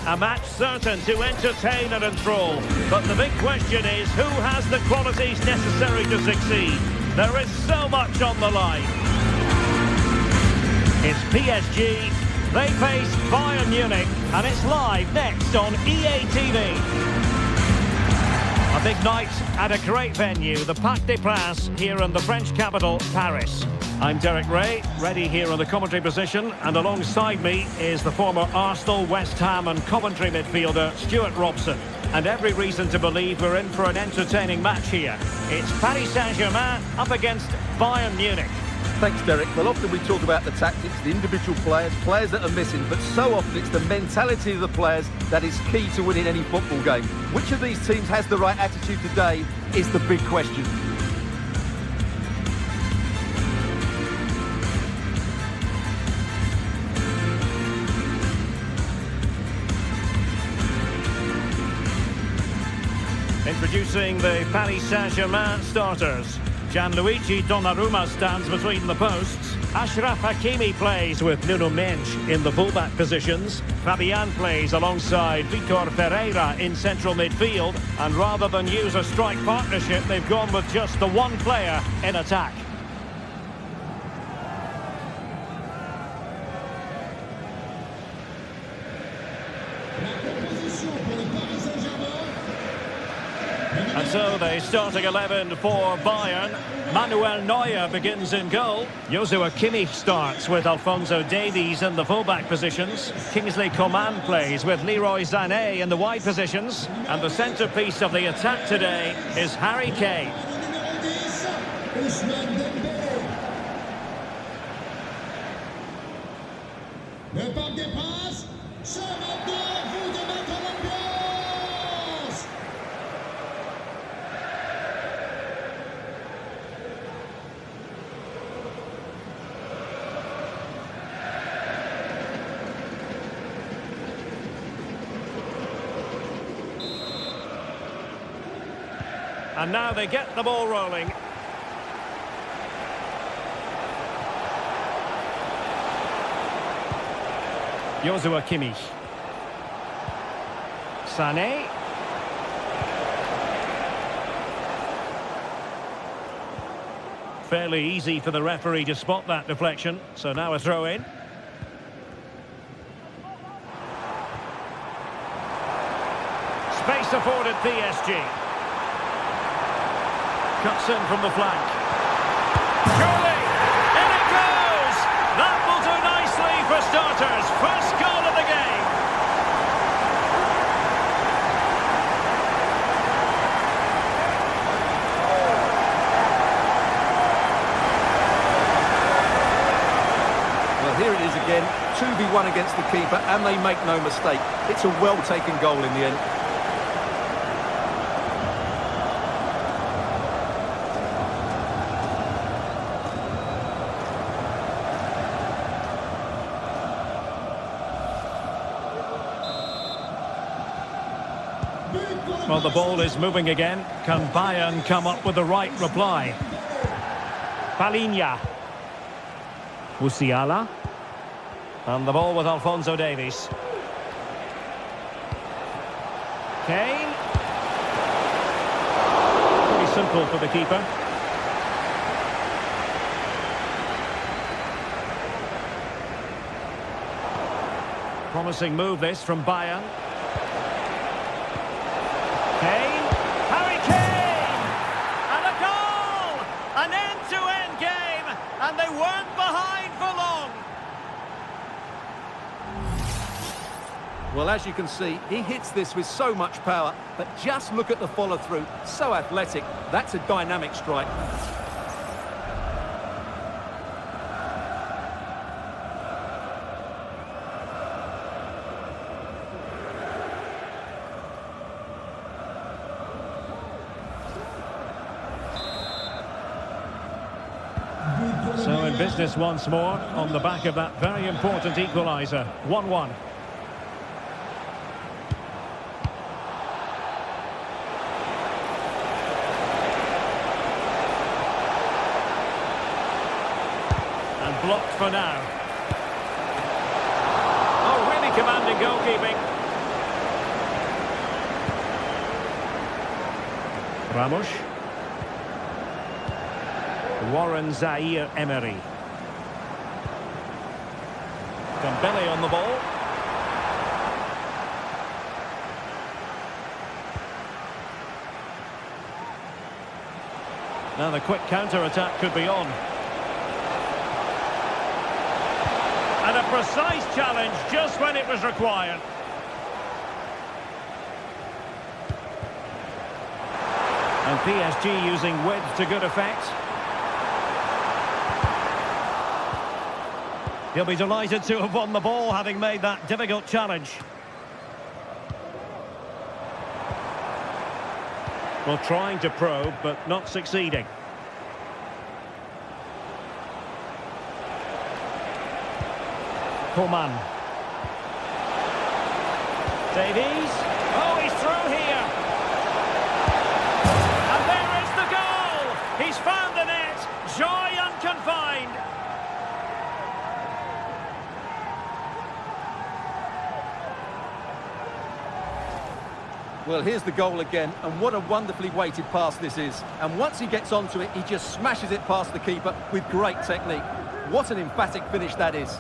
A match certain to entertain and enthrall. But the big question is, who has the qualities necessary to succeed? There is so much on the line. It's PSG. They face Bayern Munich. And it's live next on EA TV. A big night at a great venue, the Parc des Princes, here in the French capital, Paris. I'm Derek Ray, ready here in the commentary position, and alongside me is the former Arsenal, West Ham and Coventry midfielder, Stuart Robson. And every reason to believe we're in for an entertaining match here. It's Paris Saint-Germain up against Bayern Munich. Thanks, Derek. Well, often we talk about the tactics, the individual players that are missing, but so often it's the mentality of the players that is key to winning any football game. Which of these teams has the right attitude today is the big question. Introducing the Paris Saint-Germain starters. Gianluigi Donnarumma stands between the posts. Achraf Hakimi plays with Nuno Mendes in the fullback positions. Fabian plays alongside Vitor Pereira in central midfield. And rather than use a strike partnership, they've gone with just the one player in attack. And so the starting 11 for Bayern. Manuel Neuer begins in goal. Joshua Kimmich starts with Alphonso Davies in the fullback positions. Kingsley Coman plays with Leroy Sané in the wide positions. And the centrepiece of the attack today is Harry Kane. Le Parc des Princes, c'est maintenant à vous de mettre l'ambiance. And now they get the ball rolling. Joshua Kimmich. Sané. Fairly easy for the referee to spot that deflection. So now a throw in. Space afforded PSG. Cuts in from the flank. Surely! In it goes! That will do nicely for starters. First goal of the game. Well, here it is again. 2v1 against the keeper, and they make no mistake. It's a well-taken goal in the end. Well, the ball is moving again. Can Bayern come up with the right reply? Palinha. Musiala. And the ball with Alphonso Davies. Kane. Pretty simple for the keeper. Promising move this from Bayern. Kane, Harry Kane, and a goal! An end-to-end game, and they weren't behind for long. Well, as you can see, he hits this with so much power, but just look at the follow-through. So athletic. That's a dynamic strike. So in business once more, on the back of that very important equaliser. 1-1. And blocked for now. Oh, really commanding goalkeeping. Ramos. Warren Zaire-Emery. Dembele on the ball. Now the quick counter-attack could be on. And a precise challenge just when it was required. And PSG using width to good effect. He'll be delighted to have won the ball, having made that difficult challenge. Well, trying to probe, but not succeeding. Coman. Davies. Oh, he's through here. And there is the goal. He's found the net. Joy unconfined. Well, here's the goal again, and what a wonderfully weighted pass this is. And once he gets onto it, he just smashes it past the keeper with great technique. What an emphatic finish that is.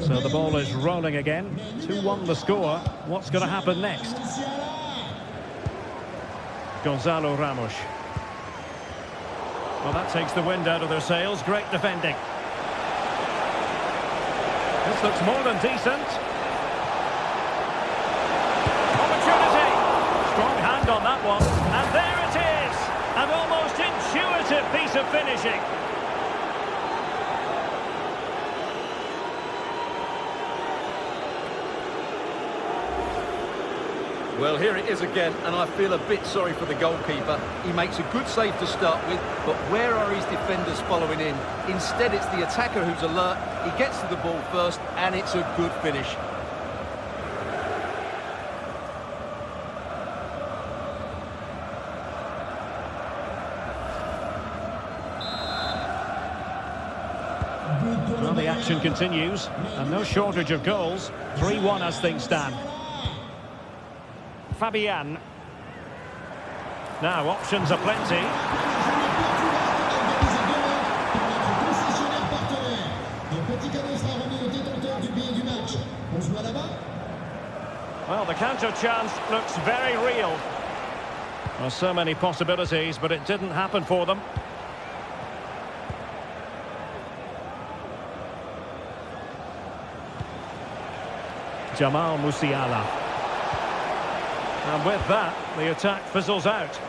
So the ball is rolling again. 2-1 the score. What's going to happen next? Gonzalo Ramos. Well, that takes the wind out of their sails. Great defending. This looks more than decent. Opportunity. Strong hand on that one. And there it is. An almost intuitive piece of finishing. Well, here it is again, and I feel a bit sorry for the goalkeeper. He makes a good save to start with, but where are his defenders following in? Instead, it's the attacker who's alert. He gets to the ball first, and it's a good finish. Well, the action continues, and no shortage of goals. 3-1 as things stand. Fabian. Now, options are plenty. Well, the counter chance looks very real. Well, so many possibilities, but it didn't happen for them. Jamal Musiala. And with that, the attack fizzles out.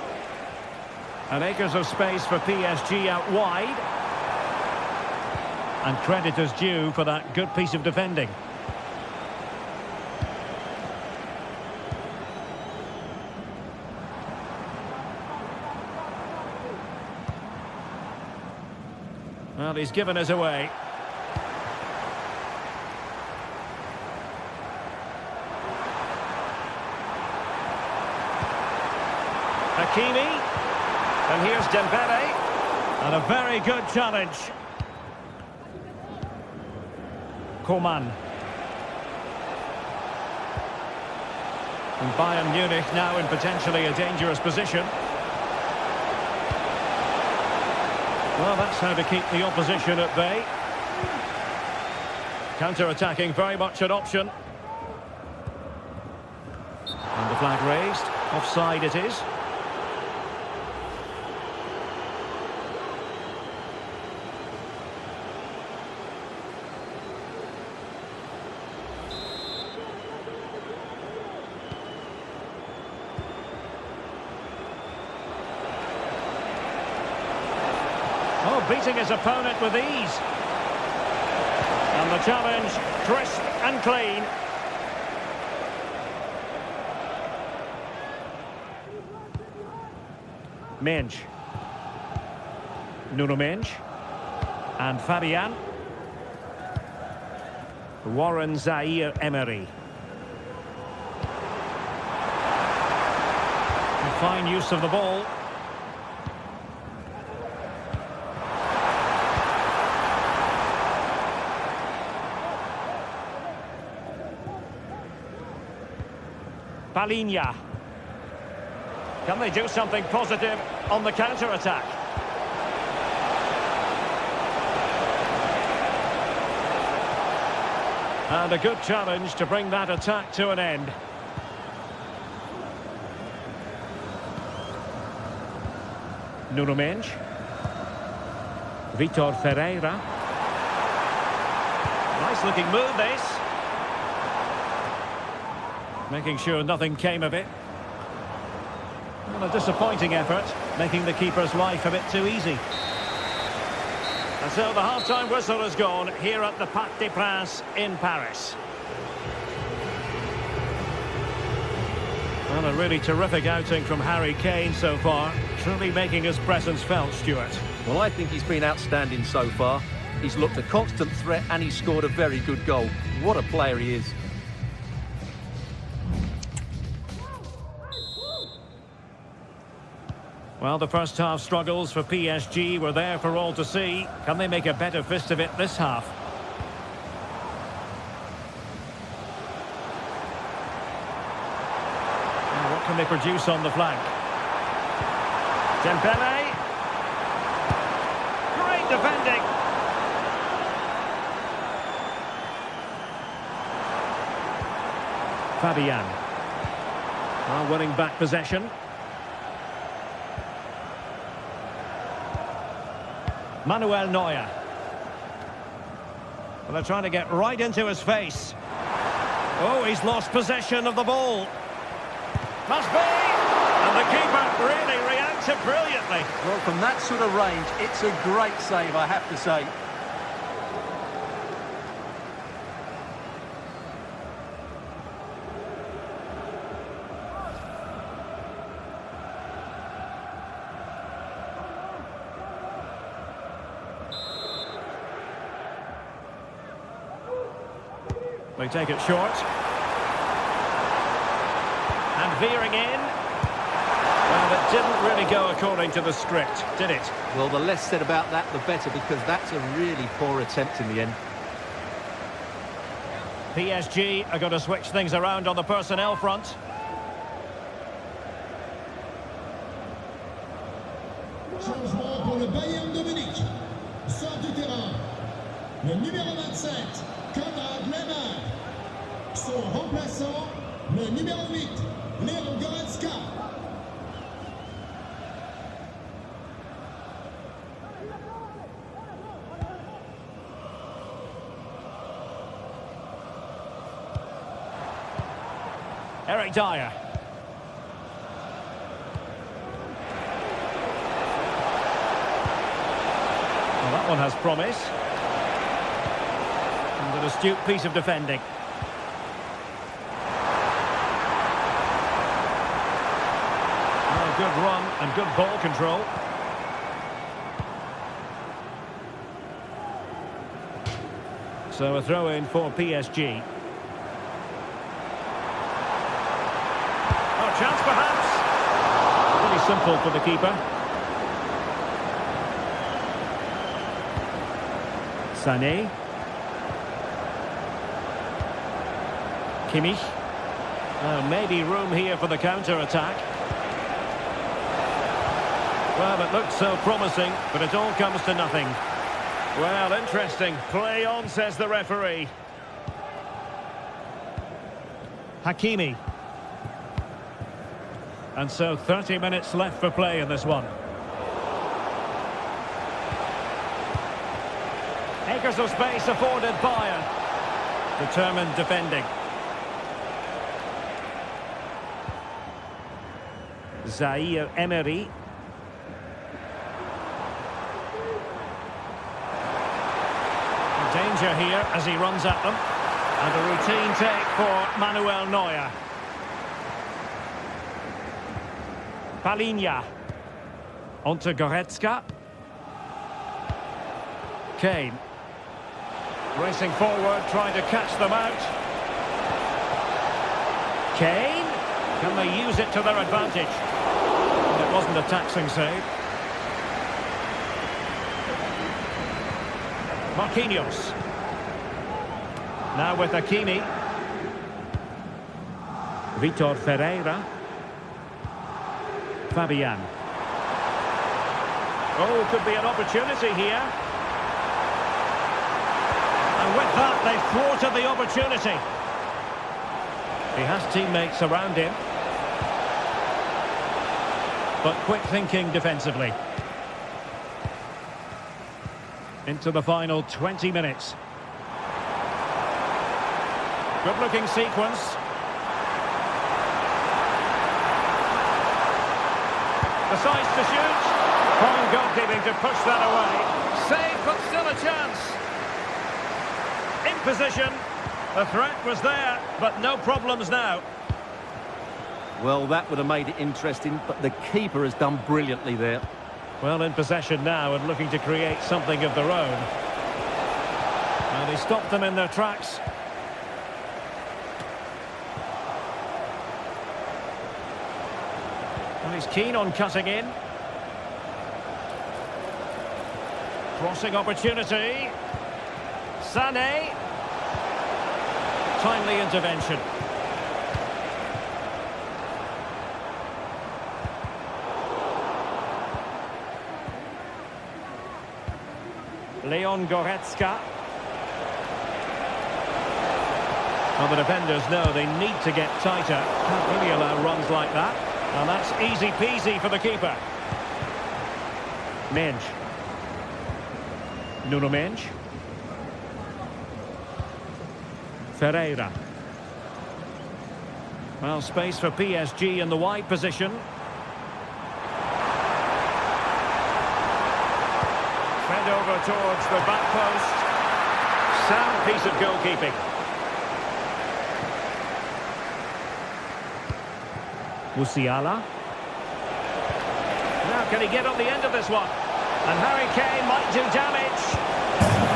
And acres of space for PSG out wide. And credit is due for that good piece of defending. Well, he's given us away. Hakimi, and here's Dembele, and a very good challenge. Coman. And Bayern Munich now in potentially a dangerous position. Well, that's how to keep the opposition at bay. Counter-attacking, very much an option. And the flag raised. Offside it is. Oh, beating his opponent with ease. And the challenge, crisp and clean. Mensch. Nuno Mensch. And Fabian. Warren Zaire-Emery. Fine use of the ball. Palinha. Can they do something positive on the counter-attack? And a good challenge to bring that attack to an end. Nuno Mendes. Vitor Ferreira. Nice looking move this. Making sure nothing came of it. Well, a disappointing effort, making the keeper's life a bit too easy. And so the half-time whistle has gone here at the Parc des Princes in Paris. Well, a really terrific outing from Harry Kane so far. Truly making his presence felt, Stuart. Well, I think he's been outstanding so far. He's looked a constant threat and he's scored a very good goal. What a player he is. Well, the first half struggles for PSG were there for all to see. Can they make a better fist of it this half? Now, what can they produce on the flank? Dembele. Great defending. Fabian. Well, winning back possession. Manuel Neuer. Well, they're trying to get right into his face. Oh, he's lost possession of the ball. Must be! And the keeper really reacted brilliantly. Well, from that sort of range, it's a great save, I have to say. They take it short. And veering in. Well, it didn't really go according to the script, did it? Well, the less said about that, the better, because that's a really poor attempt in the end. PSG are going to switch things around on the personnel front. Changement pour le Bayern Munich. Sort du terrain. Le numéro 27, Neymar. Son remplaçant, le numéro 8, Leroy Sané. Eric Dyer. Well, that one has promise. And an astute piece of defending. Oh, good run and good ball control. So a throw in for PSG. Oh, chance perhaps. Really simple for the keeper. Sané. Kimmich. Maybe room here for the counter-attack. Well, it looked so promising, but it all comes to nothing. Well, interesting. Play on, says the referee. Hakimi. And so 30 minutes left for play in this one. Acres of space afforded Bayern. Determined defending. Zaire Emery. Danger here as he runs at them. And a routine take for Manuel Neuer. Palinha. Onto Goretzka. Kane. Racing forward, trying to catch them out. Kane. Can they use it to their advantage? It wasn't a taxing save. Marquinhos. Now with Hakimi. Vitor Ferreira. Fabian. Oh, could be an opportunity here. And with that, they've thwarted the opportunity. He has teammates around him. But quick thinking defensively. Into the final 20 minutes. Good looking sequence. Decides to shoot. Fine goalkeeping to push that away. Save, but still a chance. In position. The threat was there, but no problems now. Well, that would have made it interesting, but the keeper has done brilliantly there. Well, in possession now and looking to create something of their own. And he stopped them in their tracks. And he's keen on cutting in. Crossing opportunity. Sané. Timely intervention. Leon Goretzka. Well, the defenders know they need to get tighter. Can't really allow runs like that. And that's easy peasy for the keeper. Mensch. Nuno Mensch. Ferreira. Well, space for PSG in the wide position. Fed over towards the back post. Sound piece of goalkeeping. Musiala. Now can he get on the end of this one? And Harry Kane might do damage.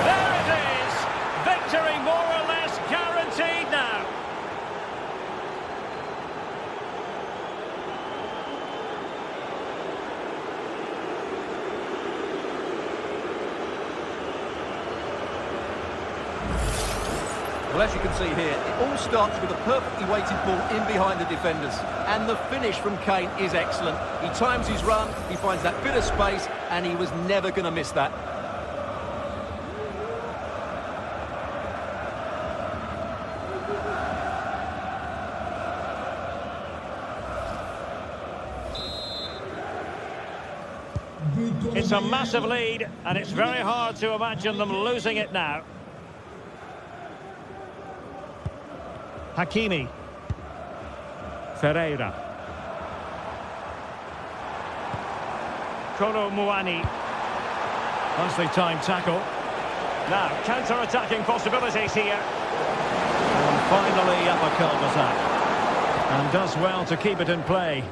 There it is! Victory more or less guaranteed now. Well, as you can see here, it all starts with a perfectly weighted ball in behind the defenders. And the finish from Kane is excellent. He times his run, he finds that bit of space, and he was never going to miss that. It's a massive lead, and it's very hard to imagine them losing it now. Hakimi. Ferreira. Kolo Muani. Nicely timed tackle. Now, counter-attacking possibilities here. And finally up a cul-de-sac. And does well to keep it in play.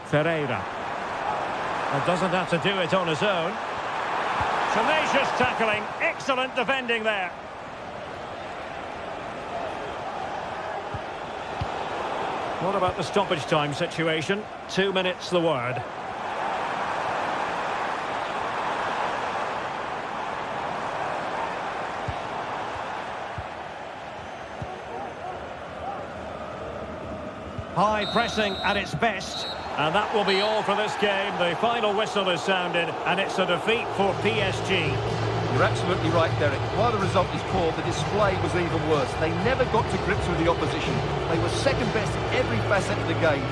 Ferreira. And doesn't have to do it on his own. Tenacious tackling, excellent defending there. What about the stoppage time situation? 2 minutes the word. High pressing at its best. And that will be all for this game. The final whistle is sounded, and it's a defeat for PSG. You're absolutely right, Derek. While the result is poor, the display was even worse. They never got to grips with the opposition. They were second best in every facet of the game.